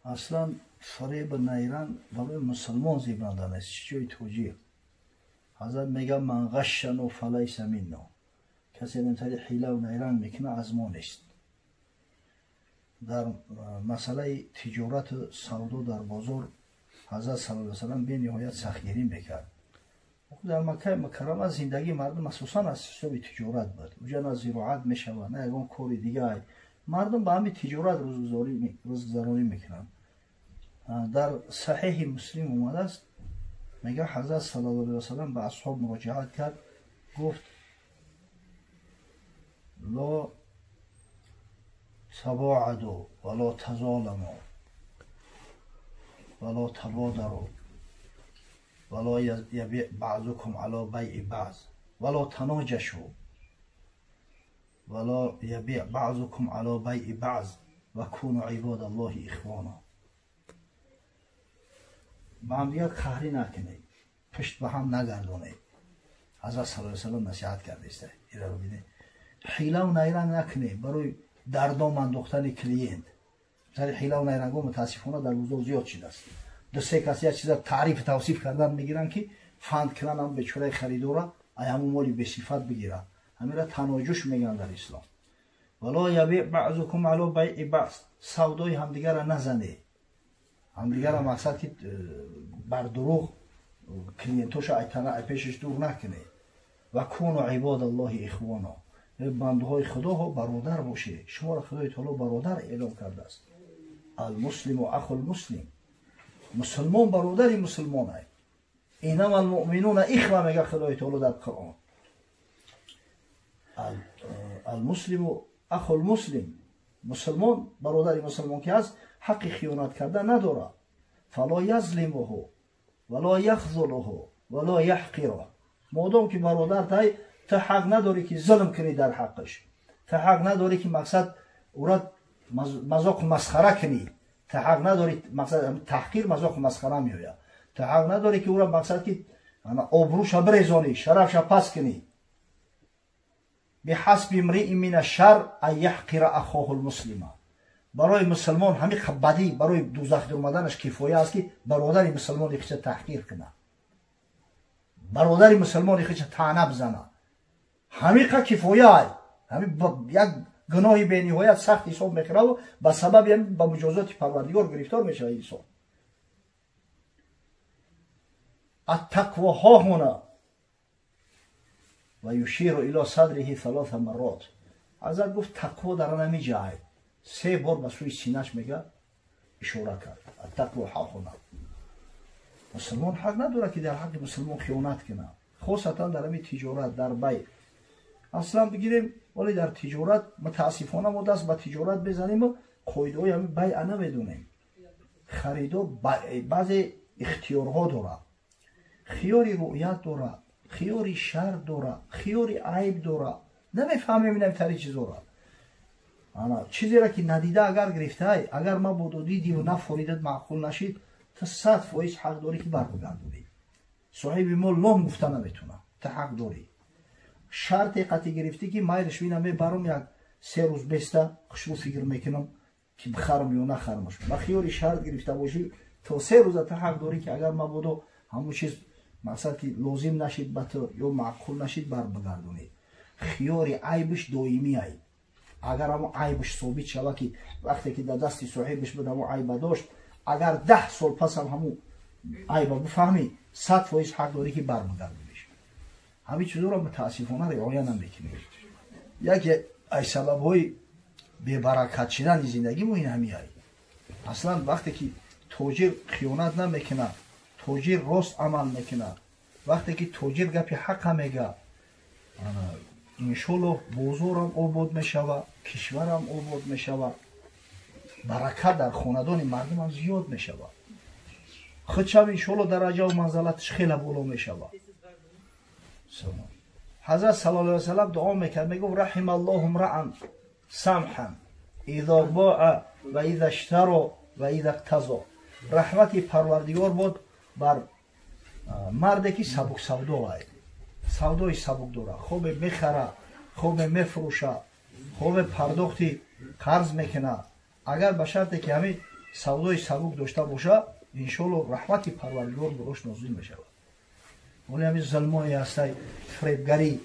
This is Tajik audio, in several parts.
اصلا فریب نیران برای مسلمان زیبنده نیست. چجوری توجیه؟ حضرت میگه من غشنو فلیس منو. کسی اینطوری حیله و نیران میکنه از ما نیست. در مسئله تجارت سودا در بازار حضرت صلی الله علیه و سلم به نهایت سختگیری میکرد. در مکه مکرمه زندگی مردم اساساً از حساب تجارت بود. اونجا نه زراعت میشود نه یگان کاری دیگه. مردم با همین تجارت روزگذرانی میکنن. در صحیح مسلم اومده است میگه حضرت صلی الله علیه و سلم به اصحاب مراجعت کرد، گفت لا تباعدوا ولا تظالموا ولا تبادروا ولا يبيع بعضكم على بيع بعض ولا تناجشوا ولا يبيع بعضكم على بيع بعض وكونوا عباد الله اخوانا. با هم دیگه قهری نکنید، پشت به هم نگردونید. حضرت صلی الله علیه و سلم نصیحت کرده است. این رو ببینید. حیله و نیرنگ نکنید برای دردام انداختن کلینت. مثلا حیله و نیرنگا متاسفانه در بازار زیاد شده است. دو سه کسی از چیزا تعریف توصیف کردن میگیرن که فند کردن هم بیچاره خریدارا همون مالی به صفت بگیرن. همین را تناجش میگن در اسلام. ولا یبیع بعضکم علی بیع بعض. سودای همدیگر را نزنید. همدیگر را مقصد که بر دروغ کلینتوش ای پیشش دور نکنه. و کونوا عباد الله اخوانا. بندهای خدا ها برادر باشه. شما را خدای تعالی برادر اعلام کرده است. المسلم و اخو المسلم. مسلمان برادر مسلمان است. اینما المؤمنون اخوه میگه خدای تعالی در قرآن. المسلم و اخو المسلم. مسلمان برادر مسلمان که هست حق خیانت کردن نداره. فلا یظلمه ولا یخذله ولا یحقره. مادام که برادر تای تا حق نداری که ظلم کنی در حقش. تا حق نداری که مقصد او را مذاق مسخره کنی. تا حق نداری مقصد تحقیر مذاق مسخره میآید. تا حق نداری که او را مقصد که آبروش بریزانی، شرفش پس کنی. بحسب امرئ من الشر ان یحقر اخاه المسلم. برای مسلمان همین بدی برای دوزخ اومدنش کفایه است که برادر مسلمان خودش تحقیر کنه. برادر مسلمان خودش طعنه بزنه. همین کفایه است. همین یک گناهی به نهایت سخت حساب میکنه و به سبب همین با مجازات پروردگار گرفتار میشه انسان. التقوا ها هنا و یشیر الی صدره 3 مرات. حضرت گفت تقوا در همین جای 3 بار به سوی سینه‌اش میگه اشاره کرد. التقوا ها هنا. مسلمان حق نداره که در حق مسلمان خیانت کنه. خاصتا در همین تجارت در بیع. اصلا بگیریم ولی در تجارت متاسفانه ما دست به تجارت بزنیم و قاعده های همین بیع نمیدونیم. خریدار بعضی اختیارها داره. خیاری رؤیت داره، خیاری شر داره، خیاری عیب داره. نمیفهمیم اینم تری چیز داره. چیزی را که ندیده اگر گرفته اگر ما بود دیدی و نفریدت معقول نشید تا 100% حق داری که برگردونی. صاحب مال لام گفته نمیتونه. تا حق داری. شرط قطعی گرفتی که مایلش بینم برام یک 3 روز بسته خوشو فکر میکنم که بخرم یا نخرمش. ما خیاری شرط گرفته باشی تا 3 روز تا حق داری که اگر ما بودو همون چیز مقصد که لازم نشید به تو یا معقول نشید بگردونید. خیاری عیبش دائمی است. اگر همون عیبش ثابت شود که وقتی که در دست صاحبش بود همون عیب داشت اگر 10 سال پس هم همون عیب بفهمی 100% حق داری که برمیگردونیش. همین چیزا رو متاسفانه رعایت نمیکنیم. یکی از سبب‌های بی برکت شدن زندگی ما این همین است. اصلا وقتی که تاجر خیانت نمیکنه، تاجر راست عمل میکنه، وقتی که تاجر گپی حق میگه انشالله بازارم آباد میشود، کشورم آباد میشود، برکت در خاندان مردم هم زیاد میشود. خودش هم انشالله درجه و منزلتش خیلی بالا میشود. حضرت صلی الله علیه و سلم دعا میکرد میگفت رحم الله امرأ سمحا اذا باع و اذا اشترى و اذا اقتضى. رحمت پروردگار بود بر مردی که سبک سودا است. سودای سبک داره، خوب میخره، خوب میفروشه، خوب پرداختی قرض میکنه. اگر به شرطی که همین савдои сабук дошта боша, иншоалло раҳмати парвардигор барош нозил мешавад. вале ҳамин залмоне ҳастай фребгарӣ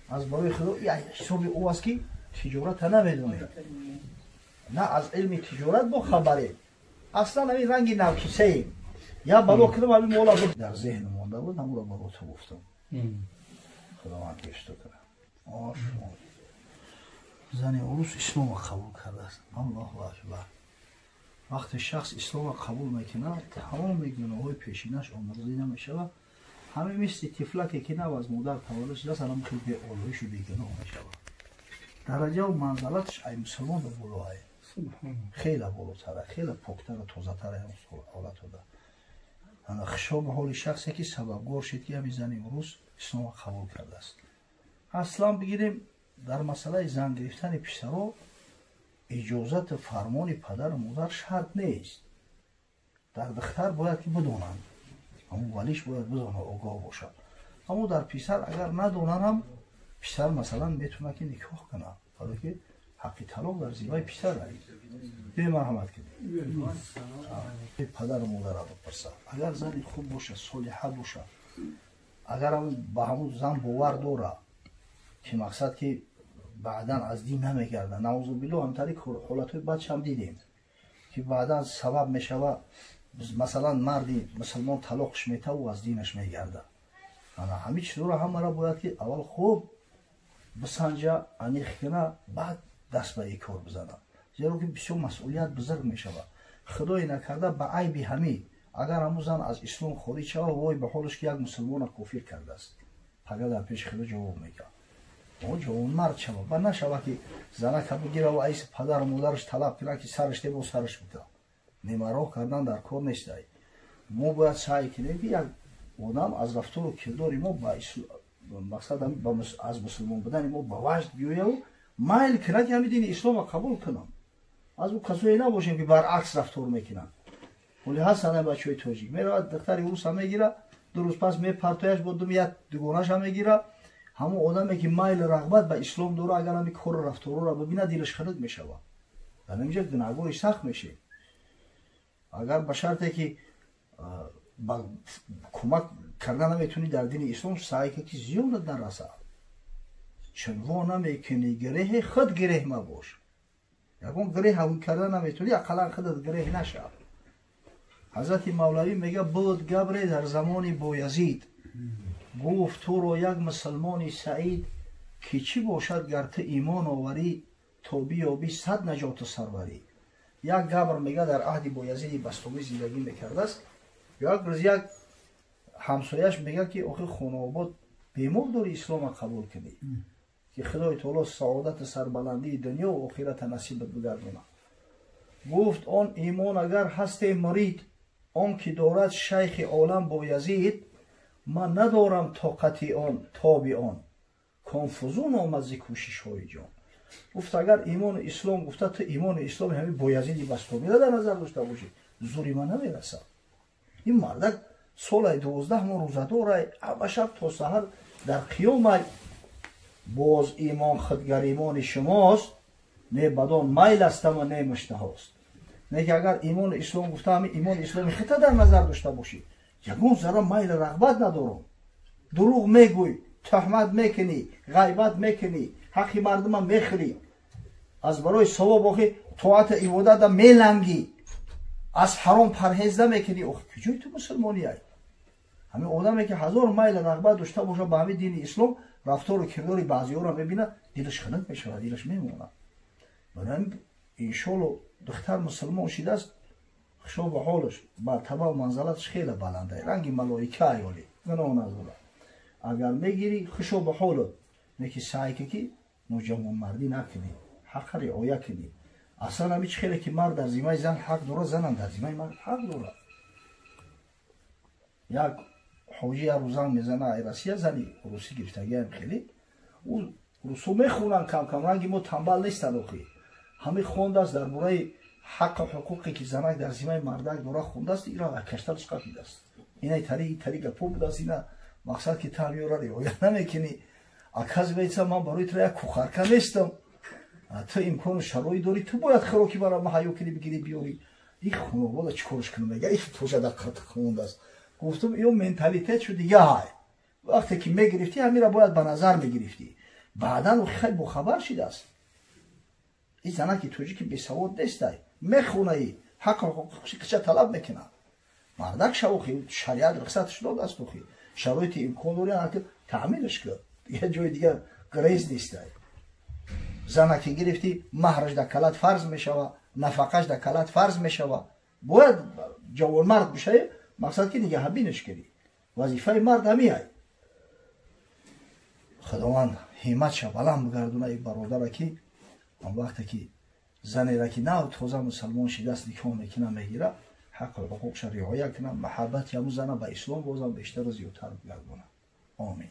аз барои худо ҳисоби ӯ аст ки тиҷората намедонед, на аз илми тиҷорат бо хабаред, аслан ҳамин ранги навкисаем. я бало кардам ҳамин мола дар зеҳн монда буд, ҳамуро барото гуфтам. худованд ҳифзу кунад. зани урус ислома қабул кардааст. аллоҳу акбар. вақте шахс ислома қабул мекунад, тамоми гуноҳҳои пешинааш омӯзӣ намешавад. ҳамин мисли тифлаке ки нав аз модар таваллуд шудааст, ҳам хеле беолоишу бегуноҳ мешавад. дараҷаву манзалаташ ай мусулмонро болоае, хеле болотара, хеле поктара, тозатара ҳолатода. хушоб ҳоли шахсе ки сабабгор шуд ки ҳамин зани урус ислома қабул кардааст. аслан бигирем дар масъалаи зан гирифтани писаро иҷозат фармони падару модар шарт нест. дар духтар бояд ки бидонанд, аммо валиш бояд бидонад, огоҳ бошад. аммо дар писар агар надонанд ҳам писар масалан метавонад ки никоҳ кунад, вале ки ҳаққи талоқ дар зиммаи писар аст. бемарҳамат кунед. падару модарро бипарсад, агар зани хуб бошад, солиҳа бошад, агар ба ҳамун зан бовар дорад ки мақсад ки баъдан аз дин намегардад, наъузубиллоҳ ҳамтари ҳолатҳои бадшам дидем ки баъдан сабаб мешавад, масалан марди мусулмон талоқш метаву аз динаш мегардад. ҳамин чизро ҳамаро бояд ки аввал хуб бисанҷа, аниқ куна, баъд даст ба ин кор бизанад. зеро ки бисёр масъулият бузург мешавад. худое накарда ба айби ҳамин агар ҳамун зан аз ислом хориҷ шавад, вой ба ҳолаш ки як мусулмона кофир кардааст, пага дар пеши худо ҷавоб мегӯяд. ҷавонмард шавад, ба нашавад ки занака бигираву айси падару модараш талаб кунад ки сараш дебо сараш бита. немароҳ кардан дар кор нестай. мо бояд саъй кунем ки як одам аз рафтору кирдори мо мақсад аз мусулмон будани мо ба ваҷд биёяв майл кунад ки ҳамин дини ислома қабул кунам. аз ӯ касое набошем ки баръакс рафтор мекунанд. вале ҳастанд бачаҳои тоҷик меравад духтари руса мегира, ду рӯз пас мепартояш бо думият дугонаша мегира. ҳамон одаме ки майл рағбат ба ислом дора, агар ҳамин кору рафторро бибинад, дилаш хунук мешавад. дар инҷо гунаҳгори сахт мешед. агар ба шарте ки кӯмак карда наметуни дар дини ислом, саъй ки зиёнат нарасад. чун во намекунӣ гиреҳе, худ гиреҳ мабош. ягон гиреҳ ҳавӣ карда наметуни, ақаллан худат гиреҳ нашав. ҳазрати мавлавӣ мега буд габре дар замони боязид, гуфт туро як мусулмони саид ки чӣ бошад гар ту имон оварӣ, то биёбӣ сад наҷоту сарварӣ. як габр мега дар аҳди боязиди бастомӣ зиндагӣ мекардааст. як рӯз як ҳамсояш мега ки охир хонаобод бемор дори ислома қабул кунӣ ки худои таоло саодату сарбаландии дунё ва охирата насибат бигардонад. гуфт он имон агар ҳасте мурид, он ки дорад шайхи олам боязид, ман надорам тоқати он, тоби он, конфузун омад зи кӯшишҳои ҷон. гуфт агар имони ислом гуфта, ту имони исломи ҳамин боязиди бастомида дар назар дошта бошӣ, зури ман намерасад. ин мардак солаи 12 моҳ рӯзадорай, ҳама шаб то саҳар дар қиёмай. боз имон худгаримони шумост, не бадон майл астама, не муштаҳост. не ки агар имони ислом гуфта, ҳамин имони исломи хита дар назар дошта бошӣ, ягон зара майл рағбат надорам, дурӯғ мегӯй, тӯҳмат мекунӣ, ғайбат мекунӣ, ҳаққи мардума мехӯрӣ, аз барои савоб охи тоата ибодата мелангӣ, аз ҳаром парҳез намекунӣ. охи куҷои ту мусулмонияй? ҳамин одаме ки ҳазор майл рағбат дошта бошад ба ҳамин дини ислом, рафтору кирдори баъзиҳоро мебинад, дилаш хунук мешавад, дилаш мемонад. барои иншоалло духтар мусулмон шудааст, хушоб ҳолаш, мартаба ва манзалаташ хеле баландаи, ранги малоика аёлӣ, гуноҳ надорад. агар мегирӣ хушоб ҳолот, неки саъй ки ноҷавонмардӣ накунӣ, ҳаққа риоя кунӣ. аслан ҳамин чӣ хеле ки мард дар зиммаи зан ҳақ дорад, занам дар зиммаи мард ҳақ дорад. як ҳоҷи яро занг мезана, ай Россия зани русӣ гирифтагиам хеле, ӯ русу мехонанд камкам, ранги мо танбал нестанд. охи ҳамин хондааст дар бораи ҳаққу ҳуқуқе ки занак дар зиммаи мардак дорад хондааст, ира каштар чиқар будааст. инай тари гапо будааст. ина мақсад ки тамёра риоя намекунӣ. оказывается ман барои ту як кухарка нестам. ту имкону шароит дорӣ, ту бояд хӯроки маро муҳайё кунӣ, бигирӣ биёрӣ. این خانواده چیکارش کنم میگه این توشه در خط خونده است. گفتم این منتالیته شو دیگه های وقتی که میگرفتی همین را باید به نظر میگرفتی بعدا خیلی بخبر شده است. این زنه که توجی که بی سواد نیست میخونه ای حق حقوقش کچه طلب میکنه مردک شوخی شریعت رخصتش داده است توخی شرایط امکان داره که تعمیلش کرد یه جای دیگه گریز نیست. زنه که گرفتی مهرش در کلت فرض میشوه نفقش در کلت فرض میشوه باید جوان مرد بشه مقصد که دیگه هبینش کردی وظیفه مرد همی های. خداوند همت شو بلند بگردونه ای برادر را که اون وقتی که زنی را که نه تازه مسلمان شده است نکاح میکنه میگیره حق و حقوقش رعایت کنه محبت همون زنه به اسلام بازم بیشتر و زیادتر بگردونه. آمین.